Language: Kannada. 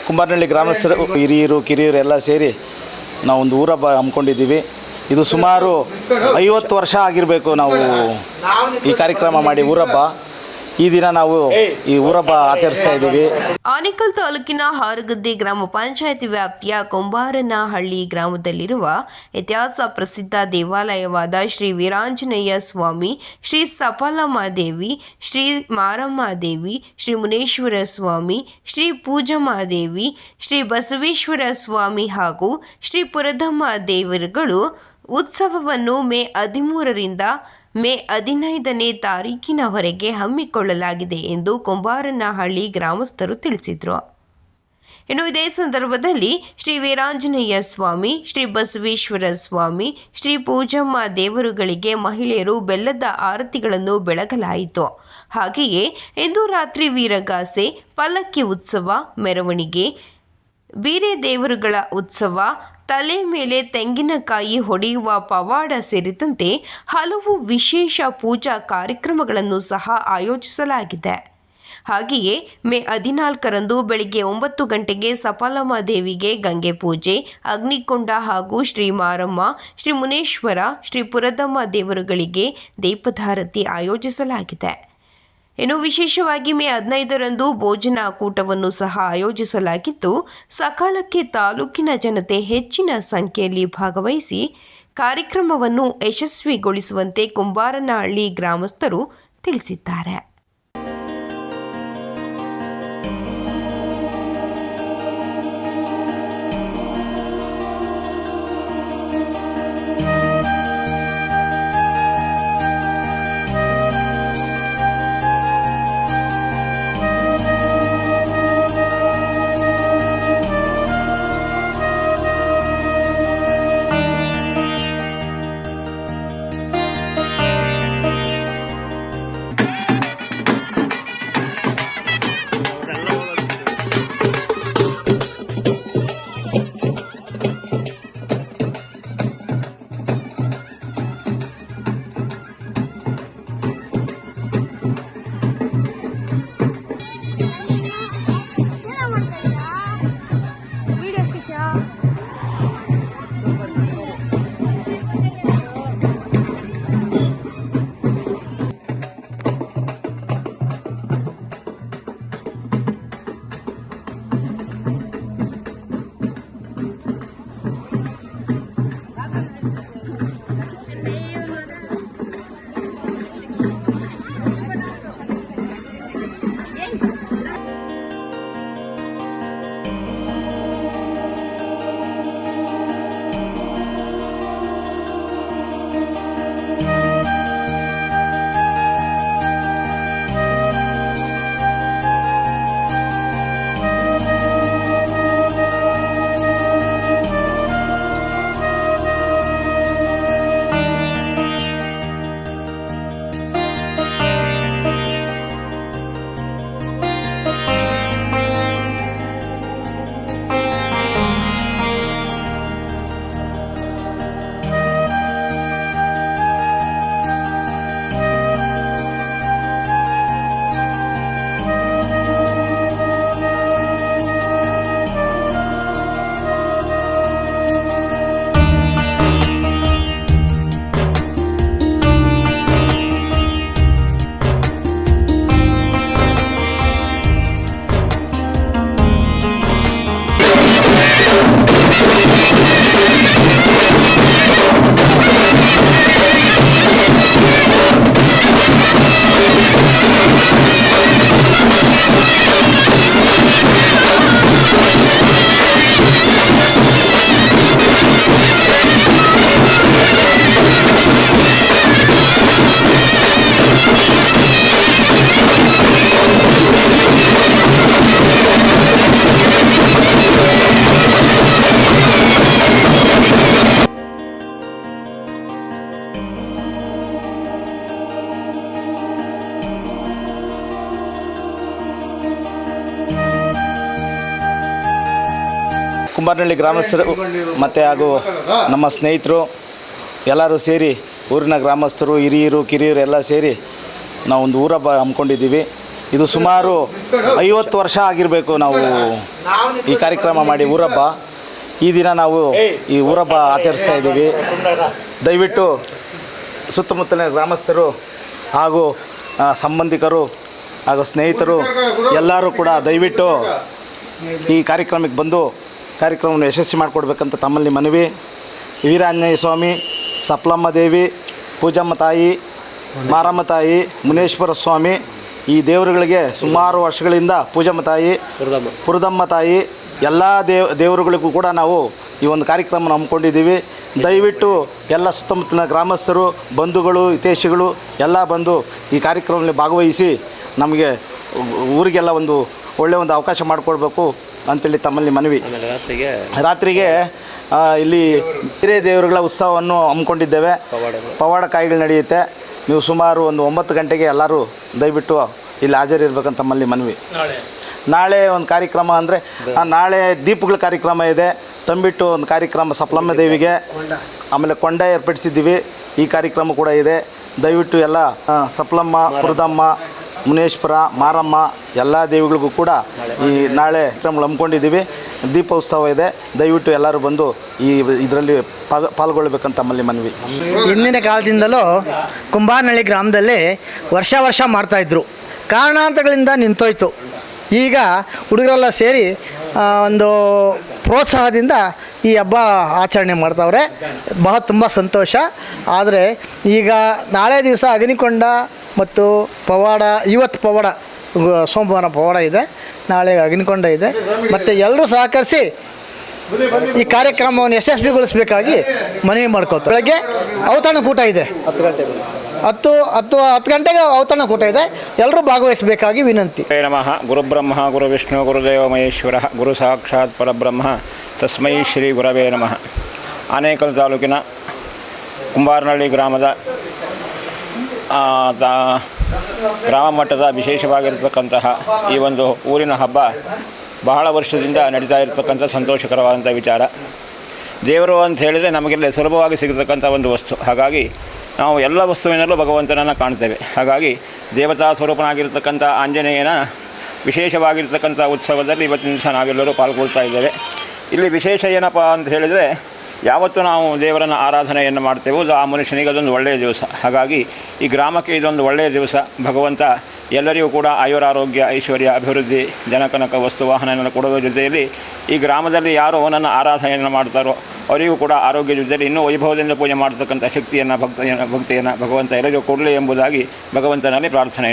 ಕುಂಬಾರನಹಳ್ಳಿ ಗ್ರಾಮಸ್ಥರು ಹಿರಿಯರು ಕಿರಿಯರು ಎಲ್ಲ ಸೇರಿ ನಾವೊಂದು ಊರಬ್ಬ ಹಮ್ಮಿಕೊಂಡಿದ್ದೀವಿ. ಇದು ಸುಮಾರು 50 ವರ್ಷ ಆಗಿರಬೇಕು ನಾವು ಈ ಕಾರ್ಯಕ್ರಮ ಮಾಡಿ ಊರಬ್ಬ. ಈ ದಿನ ನಾವು ಈ ಊರಬ್ಬ ಆಚರಿಸ್ತಾ ಇದ್ದೀವಿ. ಆನೇಕಲ್ ತಾಲೂಕಿನ ಹಾರಗದ್ದೆ ಗ್ರಾಮ ಪಂಚಾಯತ್ ವ್ಯಾಪ್ತಿಯ ಕುಂಬಾರನಹಳ್ಳಿ ಗ್ರಾಮದಲ್ಲಿರುವ ಇತಿಹಾಸ ಪ್ರಸಿದ್ಧ ದೇವಾಲಯವಾದ ಶ್ರೀ ವೀರಾಂಜನೇಯ ಸ್ವಾಮಿ, ಶ್ರೀ ಸಫಲಮಾದೇವಿ, ಶ್ರೀ ಮಾರಮ್ಮದೇವಿ, ಶ್ರೀ ಮುನೇಶ್ವರ ಸ್ವಾಮಿ, ಶ್ರೀ ಪೂಜಮಾದೇವಿ, ಶ್ರೀ ಬಸವೇಶ್ವರ ಸ್ವಾಮಿ ಹಾಗೂ ಶ್ರೀ ಪುರದಮ್ಮ ದೇವರುಗಳು ಉತ್ಸವವನ್ನು ಮೇ 13ರಿಂದ ಮೇ 15ನೇ ತಾರೀಕಿನವರೆಗೆ ಹಮ್ಮಿಕೊಳ್ಳಲಾಗಿದೆ ಎಂದು ಕುಂಬಾರನಹಳ್ಳಿ ಗ್ರಾಮಸ್ಥರು ತಿಳಿಸಿದರು. ಇನ್ನು ಇದೇ ಸಂದರ್ಭದಲ್ಲಿ ಶ್ರೀ ವೀರಾಂಜನೇಯ ಸ್ವಾಮಿ, ಶ್ರೀ ಬಸವೇಶ್ವರ ಸ್ವಾಮಿ, ಶ್ರೀ ಪೂಜಮ್ಮ ದೇವರುಗಳಿಗೆ ಮಹಿಳೆಯರು ಬೆಲ್ಲದ ಆರತಿಗಳನ್ನು ಬೆಳಗಲಾಯಿತು. ಹಾಗೆಯೇ ಇಂದು ರಾತ್ರಿ ವೀರಗಾಸೆ, ಪಲ್ಲಕ್ಕಿ ಉತ್ಸವ, ಮೆರವಣಿಗೆ, ಬೀರೆ ದೇವರುಗಳ ಉತ್ಸವ, ತಲೆ ಮೇಲೆ ತೆಂಗಿನಕಾಯಿ ಹೊಡೆಯುವ ಪವಾಡ ಸೇರಿದಂತೆ ಹಲವು ವಿಶೇಷ ಪೂಜಾ ಕಾರ್ಯಕ್ರಮಗಳನ್ನು ಸಹ ಆಯೋಜಿಸಲಾಗಿದೆ. ಹಾಗೆಯೇ ಮೇ 14ರಂದು ಬೆಳಿಗ್ಗೆ 9 ಗಂಟೆಗೆ ಸಫಲಮಾದೇವಿಗೆ ಗಂಗೆ ಪೂಜೆ, ಅಗ್ನಿಕೊಂಡ ಹಾಗೂ ಶ್ರೀ ಮಾರಮ್ಮ, ಶ್ರೀ ಮುನೇಶ್ವರ, ಶ್ರೀ ಪುರದಮ್ಮ ದೇವರುಗಳಿಗೆ ದೀಪಧಾರತಿ ಆಯೋಜಿಸಲಾಗಿದೆ. ಇನ್ನು ವಿಶೇಷವಾಗಿ ಮೇ 15ರಂದು ಭೋಜನ ಕೂಟವನ್ನು ಸಹ ಆಯೋಜಿಸಲಾಗಿದ್ದು, ಸಕಾಲಕ್ಕೆ ತಾಲೂಕಿನ ಜನತೆ ಹೆಚ್ಚಿನ ಸಂಖ್ಯೆಯಲ್ಲಿ ಭಾಗವಹಿಸಿ ಕಾರ್ಯಕ್ರಮವನ್ನು ಯಶಸ್ವಿಗೊಳಿಸುವಂತೆ ಕುಂಬಾರನಹಳ್ಳಿ ಗ್ರಾಮಸ್ಥರು ತಿಳಿಸಿದ್ದಾರೆ. ಕುಂಬಾರನಹಳ್ಳಿ ಗ್ರಾಮಸ್ಥರು ಮತ್ತು ಹಾಗೂ ನಮ್ಮ ಸ್ನೇಹಿತರು ಎಲ್ಲರೂ ಸೇರಿ ಊರಿನ ಗ್ರಾಮಸ್ಥರು ಹಿರಿಯರು ಕಿರಿಯರು ಎಲ್ಲ ಸೇರಿ ನಾವೊಂದು ಊರಬ್ಬ ಹಮ್ಮಿಕೊಂಡಿದ್ದೀವಿ. ಇದು ಸುಮಾರು 50 ವರ್ಷ ಆಗಿರಬೇಕು ನಾವು ಈ ಕಾರ್ಯಕ್ರಮ ಮಾಡಿ ಊರಬ್ಬ. ಈ ದಿನ ನಾವು ಈ ಊರಬ್ಬ ಆಚರಿಸ್ತಾ ಇದ್ದೀವಿ. ದಯವಿಟ್ಟು ಸುತ್ತಮುತ್ತಲಿನ ಗ್ರಾಮಸ್ಥರು ಹಾಗೂ ಸಂಬಂಧಿಕರು ಹಾಗೂ ಸ್ನೇಹಿತರು ಎಲ್ಲರೂ ಕೂಡ ದಯವಿಟ್ಟು ಈ ಕಾರ್ಯಕ್ರಮಕ್ಕೆ ಬಂದು ಕಾರ್ಯಕ್ರಮವನ್ನು ಯಶಸ್ವಿ ಮಾಡಿಕೊಡ್ಬೇಕಂತ ತಮ್ಮಲ್ಲಿ ಮನವಿ. ವೀರಾಂಜನೇಯ ಸ್ವಾಮಿ, ಸಪ್ಲಮ್ಮ ದೇವಿ, ಪೂಜಮ್ಮ ತಾಯಿ, ಮಾರಮ್ಮ ತಾಯಿ, ಮುನೇಶ್ವರ ಸ್ವಾಮಿ, ಈ ದೇವರುಗಳಿಗೆ ಸುಮಾರು ವರ್ಷಗಳಿಂದ ಪೂಜಮ್ಮ ತಾಯಿ, ಪುರದಮ್ಮ ತಾಯಿ ಎಲ್ಲ ದೇವರುಗಳಿಗೂ ಕೂಡ ನಾವು ಈ ಒಂದು ಕಾರ್ಯಕ್ರಮ ಹಮ್ಮಿಕೊಂಡಿದ್ದೀವಿ. ದಯವಿಟ್ಟು ಎಲ್ಲ ಸುತ್ತಮುತ್ತಲಿನ ಗ್ರಾಮಸ್ಥರು, ಬಂಧುಗಳು, ಹಿತೈಷಿಗಳು ಎಲ್ಲ ಬಂದು ಈ ಕಾರ್ಯಕ್ರಮದಲ್ಲಿ ಭಾಗವಹಿಸಿ ನಮಗೆ ಊರಿಗೆಲ್ಲ ಒಂದು ಒಳ್ಳೆಯ ಒಂದು ಅವಕಾಶ ಮಾಡಿಕೊಡ್ಬೇಕು ಅಂತೇಳಿ ತಮ್ಮಲ್ಲಿ ಮನವಿ. ರಾತ್ರಿಗೆ ಇಲ್ಲಿ ಬೇರೆ ದೇವರುಗಳ ಉತ್ಸವವನ್ನು ಹಮ್ಮಿಕೊಂಡಿದ್ದೇವೆ. ಪವಾಡ ಕಾಯಿಗಳು ನಡೆಯುತ್ತೆ. ನೀವು ಸುಮಾರು ಒಂದು 9 ಗಂಟೆಗೆ ಎಲ್ಲರೂ ದಯವಿಟ್ಟು ಇಲ್ಲಿ ಹಾಜರಿರ್ಬೇಕಂತ ತಮ್ಮಲ್ಲಿ ಮನವಿ. ನಾಳೆ ಒಂದು ಕಾರ್ಯಕ್ರಮ ಅಂದರೆ ನಾಳೆ ದೀಪಗಳ ಕಾರ್ಯಕ್ರಮ ಇದೆ. ತಂಬಿಟ್ಟು ಒಂದು ಕಾರ್ಯಕ್ರಮ ಸಪ್ಲಮ್ಮ ದೇವಿಗೆ, ಆಮೇಲೆ ಕೊಂಡ ಏರ್ಪಡಿಸಿದ್ದೀವಿ. ಈ ಕಾರ್ಯಕ್ರಮ ಕೂಡ ಇದೆ. ದಯವಿಟ್ಟು ಎಲ್ಲ ಸಪ್ಲಮ್ಮ, ಪುರದಮ್ಮ, ಮುನೇಶ್ವರ, ಮಾರಮ್ಮ ಎಲ್ಲ ದೇವಿಗಳಿಗೂ ಕೂಡ ಈ ನಾಳೆ ಕಾರ್ಯಕ್ರಮ ಹಮ್ಮಿಕೊಂಡಿದ್ದೀವಿ. ದೀಪೋತ್ಸವ ಇದೆ. ದಯವಿಟ್ಟು ಎಲ್ಲರೂ ಬಂದು ಇದರಲ್ಲಿ ಪಾಲ್ಗೊಳ್ಬೇಕಂತ ತಮ್ಮಲ್ಲಿ ಮನವಿ. ಹಿಂದಿನ ಕಾಲದಿಂದಲೂ ಕುಂಬಾರನಹಳ್ಳಿ ಗ್ರಾಮದಲ್ಲಿ ವರ್ಷ ಮಾಡ್ತಾಯಿದ್ರು. ಕಾರಣಾಂತರಗಳಿಂದ ನಿಂತೋಯ್ತು. ಈಗ ಹುಡುಗರೆಲ್ಲ ಸೇರಿ ಒಂದು ಪ್ರೋತ್ಸಾಹದಿಂದ ಈ ಹಬ್ಬ ಆಚರಣೆ ಮಾಡ್ತಾವ್ರೆ. ತುಂಬ ಸಂತೋಷ. ಆದರೆ ಈಗ ನಾಳೆ ದಿವಸ ಅಗ್ನಿಕೊಂಡ ಮತ್ತು ಪವಾಡ, ಇವತ್ತು ಪವಾಡ, ಸೋಮವಾರ ಪವಾಡ ಇದೆ, ನಾಳೆ ಅಗ್ನಿಕೊಂಡ ಇದೆ. ಮತ್ತು ಎಲ್ಲರೂ ಸಹಕರಿಸಿ ಈ ಕಾರ್ಯಕ್ರಮವನ್ನು ಯಶಸ್ವಿಗೊಳಿಸಬೇಕಾಗಿ ಮನವಿ ಮಾಡ್ಕೋತಾರೆ. ಬೆಳಗ್ಗೆ ಔತಣಕೂಟ ಇದೆ, 10 ಗಂಟೆಗೆ ಔತಣಕೂಟ ಇದೆ. ಎಲ್ಲರೂ ಭಾಗವಹಿಸಬೇಕಾಗಿ ವಿನಂತಿ. ನಮಃ. ಗುರುಬ್ರಹ್ಮ ಗುರುವಿಷ್ಣು ಗುರುದೇವ ಮಹೇಶ್ವರ ಗುರು ಸಾಕ್ಷಾತ್ ಪರಬ್ರಹ್ಮ ತಸ್ಮೈ ಶ್ರೀ ಗುರವೇ ನಮಃ. ಆನೇಕಲ್ ತಾಲೂಕಿನ ಕುಂಬಾರನಹಳ್ಳಿ ಗ್ರಾಮದ ಗ್ರಾಮ ಮಟ್ಟದ ವಿಶೇಷವಾಗಿರತಕ್ಕಂತಹ ಈ ಒಂದು ಊರಿನ ಹಬ್ಬ ಬಹಳ ವರ್ಷದಿಂದ ನಡೀತಾ ಇರತಕ್ಕಂಥ ಸಂತೋಷಕರವಾದಂಥ ವಿಚಾರ. ದೇವರು ಅಂತ ಹೇಳಿದರೆ ನಮಗೆಲ್ಲ ಸುಲಭವಾಗಿ ಸಿಗತಕ್ಕಂಥ ಒಂದು ವಸ್ತು. ಹಾಗಾಗಿ ನಾವು ಎಲ್ಲ ವಸ್ತುವಿನಲ್ಲೂ ಭಗವಂತನನ್ನು ಕಾಣ್ತೇವೆ. ಹಾಗಾಗಿ ದೇವತಾ ಸ್ವರೂಪನಾಗಿರ್ತಕ್ಕಂಥ ಆಂಜನೇಯನ ವಿಶೇಷವಾಗಿರ್ತಕ್ಕಂಥ ಉತ್ಸವದಲ್ಲಿ ಇವತ್ತಿನ ದಿವಸ ನಾವೆಲ್ಲರೂ ಪಾಲ್ಗೊಳ್ತಾ ಇದ್ದೇವೆ. ಇಲ್ಲಿ ವಿಶೇಷ ಏನಪ್ಪ ಅಂತ ಹೇಳಿದರೆ, ಯಾವತ್ತು ನಾವು ದೇವರನ್ನು ಆರಾಧನೆಯನ್ನು ಮಾಡ್ತೇವೋ ಆ ಮನುಷ್ಯನಿಗೆ ಅದೊಂದು ಒಳ್ಳೆಯ ದಿವಸ. ಹಾಗಾಗಿ ಈ ಗ್ರಾಮಕ್ಕೆ ಇದೊಂದು ಒಳ್ಳೆಯ ದಿವಸ. ಭಗವಂತ ಎಲ್ಲರಿಗೂ ಕೂಡ ಆಯುರಾರೋಗ್ಯ, ಐಶ್ವರ್ಯ, ಅಭಿವೃದ್ಧಿ, ಜನಕನಕ, ವಸ್ತು ವಾಹನವನ್ನು ಕೊಡುವ ಜೊತೆಯಲ್ಲಿ ಈ ಗ್ರಾಮದಲ್ಲಿ ಯಾರು ಅವನನ್ನು ಆರಾಧನೆಯನ್ನು ಮಾಡ್ತಾರೋ ಅವರಿಗೂ ಕೂಡ ಆರೋಗ್ಯ ಜೊತೆಯಲ್ಲಿ ಇನ್ನೂ ವೈಭವದಿಂದ ಪೂಜೆ ಮಾಡತಕ್ಕಂಥ ಶಕ್ತಿಯನ್ನು ಭಕ್ತಿಯನ್ನು ಭಗವಂತ ಎಲ್ಲರಿಗೂ ಕೊಡಲಿ ಎಂಬುದಾಗಿ ಭಗವಂತನಲ್ಲಿ ಪ್ರಾರ್ಥನೆ.